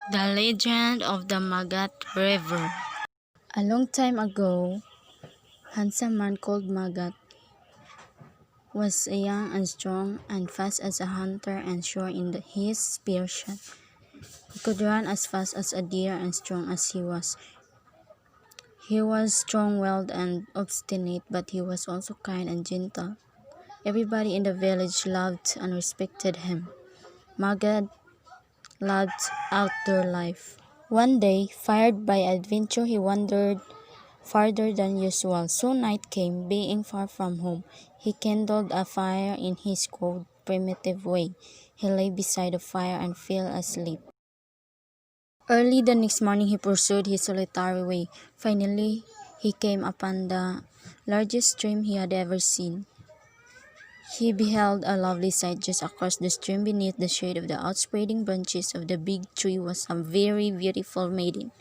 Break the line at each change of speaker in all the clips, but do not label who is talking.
The Legend of the Magat River. A long time ago, handsome man called Magat was young and strong and fast as a hunter and sure in his spear shot. He could run as fast as a deer and strong as he was. He was strong-willed and obstinate, but he was also kind and gentle. Everybody in the village loved and respected him. Magat loved outdoor life. One day, fired by adventure, he wandered farther than usual. So night came, being far from home. He kindled a fire in his cold, primitive way. He lay beside the fire and fell asleep. Early the next morning, he pursued his solitary way. Finally, he came upon the largest stream he had ever seen. He beheld a lovely sight. Just across the stream, beneath the shade of the outspreading branches of the big tree, was a very beautiful maiden.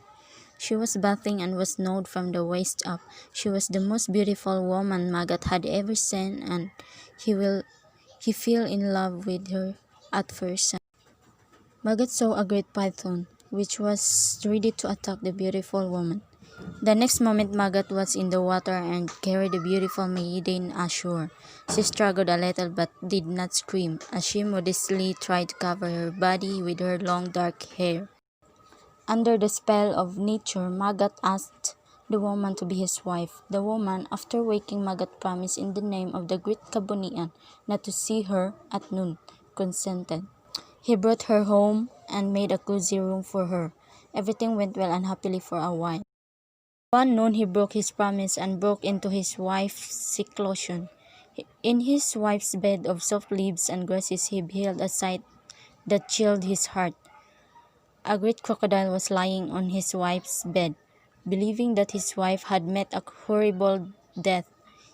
She was bathing and was nude from the waist up. She was the most beautiful woman Magat had ever seen, and he fell in love with her at first sight. Magat saw a great python, which was ready to attack the beautiful woman. The next moment Magat was in the water and carried the beautiful maiden ashore. She struggled a little but did not scream, as she modestly tried to cover her body with her long dark hair. Under the spell of nature, Magat asked the woman to be his wife. The woman, after waking Magat, promised in the name of the great Kabunian not to see her at noon, consented. He brought her home and made a cozy room for her. Everything went well and happily for a while. One noon he broke his promise and broke into his wife's seclusion. In his wife's bed of soft leaves and grasses he beheld a sight that chilled his heart. A great crocodile was lying on his wife's bed. Believing that his wife had met a horrible death,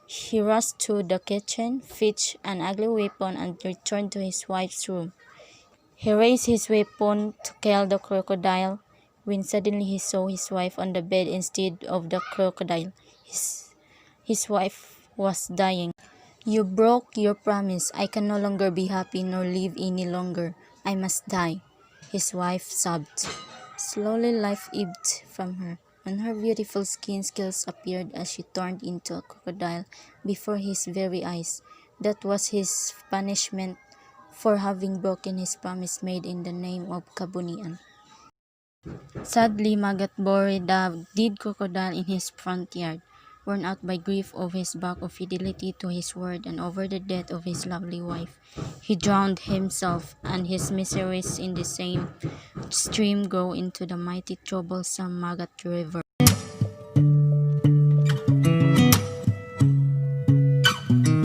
he rushed to the kitchen, fetched an ugly weapon, and returned to his wife's room. He raised his weapon to kill the crocodile, when suddenly he saw his wife on the bed instead of the crocodile. His wife was dying. "You broke your promise. I can no longer be happy nor live any longer. I must die," his wife sobbed. Slowly life ebbed from her, and her beautiful skin scales appeared as she turned into a crocodile before his very eyes. That was his punishment for having broken his promise made in the name of Kabunian. Sadly, Magat buried the dead crocodile in his front yard. Worn out by grief of his back of fidelity to his word and over the death of his lovely wife, he drowned himself, and his miseries in the same stream grew into the mighty troublesome Magat River.